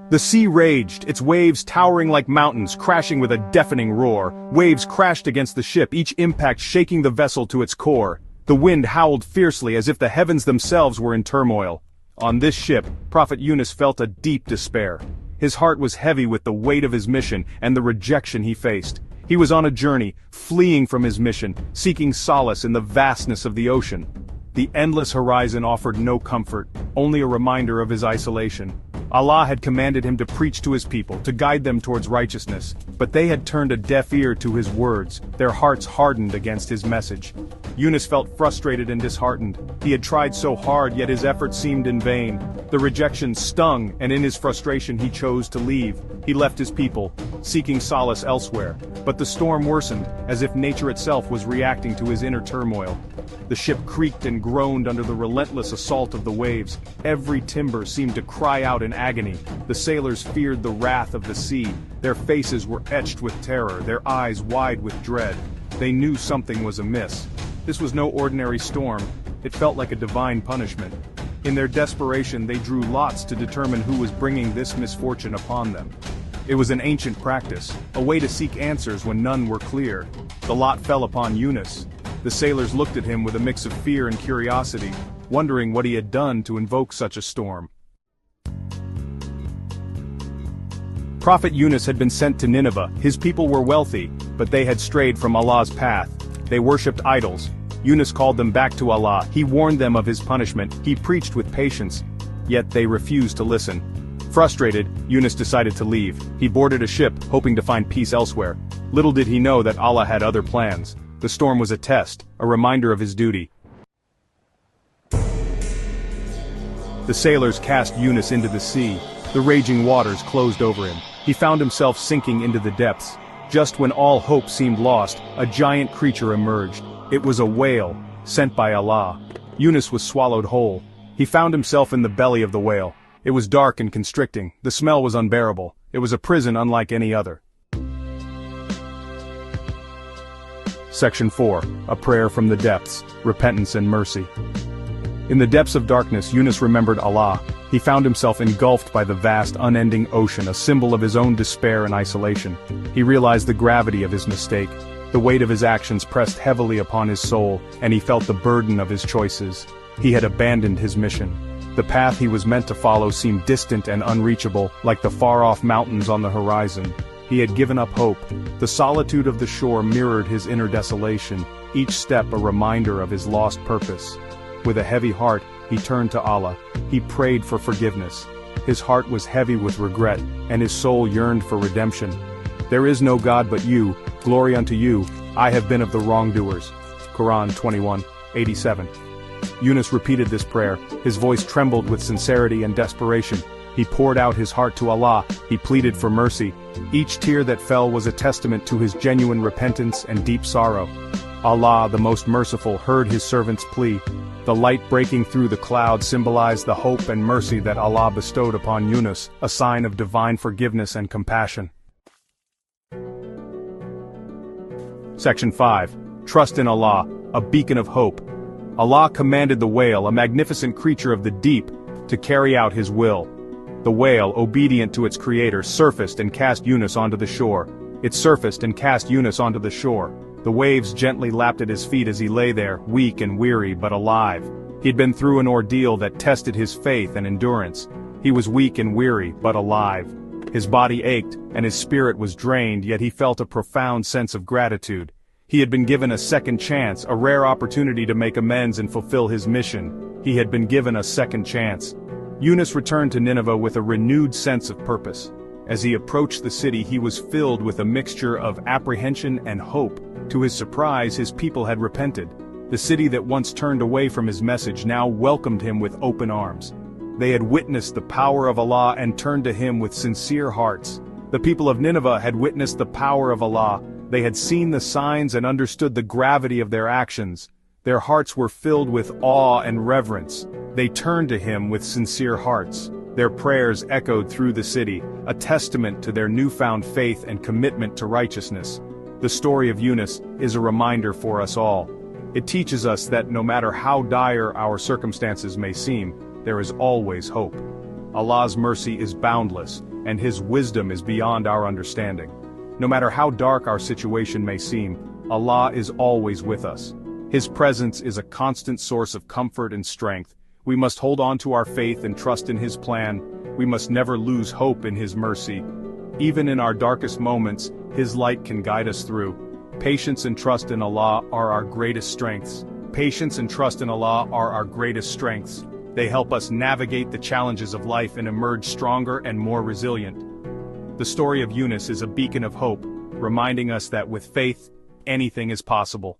The sea raged, its waves towering like mountains, crashing with a deafening roar. Waves crashed against the ship, each impact shaking the vessel to its core. The wind howled fiercely as if the heavens themselves were in turmoil. On this ship, Prophet Yunus felt a deep despair. His heart was heavy with the weight of his mission and the rejection he faced. He was on a journey, fleeing from his mission, seeking solace in the vastness of the ocean. The endless horizon offered no comfort, only a reminder of his isolation. Allah had commanded him to preach to his people, to guide them towards righteousness, but they had turned a deaf ear to his words, their hearts hardened against his message. Yunus felt frustrated and disheartened. He had tried so hard, yet his efforts seemed in vain. The rejection stung, and in his frustration he chose to leave. He left his people, seeking solace elsewhere, but the storm worsened, as if nature itself was reacting to his inner turmoil. The ship creaked and groaned under the relentless assault of the waves. Every timber seemed to cry out in agony. The sailors feared the wrath of the sea. Their faces were etched with terror, their eyes wide with dread. They knew something was amiss. This was no ordinary storm. It felt like a divine punishment. In their desperation, they drew lots to determine who was bringing this misfortune upon them. It was an ancient practice, a way to seek answers when none were clear. The lot fell upon Yunus. The sailors looked at him with a mix of fear and curiosity, wondering what he had done to invoke such a storm. Prophet Yunus had been sent to Nineveh. His people were wealthy, but they had strayed from Allah's path. They worshipped idols. Yunus called them back to Allah. He warned them of his punishment. He preached with patience. Yet they refused to listen. Frustrated, Yunus decided to leave. He boarded a ship, hoping to find peace elsewhere. Little did he know that Allah had other plans. The storm was a test, a reminder of his duty. The sailors cast Yunus into the sea. The raging waters closed over him. He found himself sinking into the depths. Just when all hope seemed lost, a giant creature emerged. It was a whale, sent by Allah. Yunus was swallowed whole. He found himself in the belly of the whale. It was dark and constricting. The smell was unbearable. It was a prison unlike any other. Section 4. A Prayer from the Depths, Repentance and Mercy. In the depths of darkness, Yunus remembered Allah. He found himself engulfed by the vast, unending ocean, a symbol of his own despair and isolation. He realized the gravity of his mistake. The weight of his actions pressed heavily upon his soul, and he felt the burden of his choices. He had abandoned his mission. The path he was meant to follow seemed distant and unreachable, like the far-off mountains on the horizon. He had given up hope. The solitude of the shore mirrored his inner desolation, each step a reminder of his lost purpose. With a heavy heart, he turned to Allah. He prayed for forgiveness. His heart was heavy with regret, and his soul yearned for redemption. There is no God but you, glory unto you, I have been of the wrongdoers. Quran 21:87. Yunus repeated this prayer. His voice trembled with sincerity and desperation. He poured out his heart to Allah. He pleaded for mercy. Each tear that fell was a testament to his genuine repentance and deep sorrow. Allah, the most merciful, heard his servant's plea. The light breaking through the cloud symbolized the hope and mercy that Allah bestowed upon Yunus, a sign of divine forgiveness and compassion. Section 5. Trust in Allah, a beacon of hope. Allah commanded the whale, a magnificent creature of the deep, to carry out his will. The whale, obedient to its creator, surfaced and cast Yunus onto the shore. It surfaced and cast Yunus onto the shore. The waves gently lapped at his feet as he lay there, weak and weary but alive. He'd been through an ordeal that tested his faith and endurance. He was weak and weary but alive. His body ached, and his spirit was drained, yet he felt a profound sense of gratitude. He had been given a second chance, a rare opportunity to make amends and fulfill his mission. He had been given a second chance. Yunus returned to Nineveh with a renewed sense of purpose. As he approached the city, he was filled with a mixture of apprehension and hope. To his surprise, his people had repented. The city that once turned away from his message now welcomed him with open arms. They had witnessed the power of Allah and turned to him with sincere hearts. The people of Nineveh had witnessed the power of Allah. They had seen the signs and understood the gravity of their actions. Their hearts were filled with awe and reverence. They turned to him with sincere hearts. Their prayers echoed through the city, a testament to their newfound faith and commitment to righteousness. The story of Yunus is a reminder for us all. It teaches us that no matter how dire our circumstances may seem, there is always hope. Allah's mercy is boundless, and His wisdom is beyond our understanding. No matter how dark our situation may seem, Allah is always with us. His presence is a constant source of comfort and strength. We must hold on to our faith and trust in His plan. We must never lose hope in His mercy. Even in our darkest moments, His light can guide us through. Patience and trust in Allah are our greatest strengths. Patience and trust in Allah are our greatest strengths. They help us navigate the challenges of life and emerge stronger and more resilient. The story of Yunus is a beacon of hope, reminding us that with faith, anything is possible.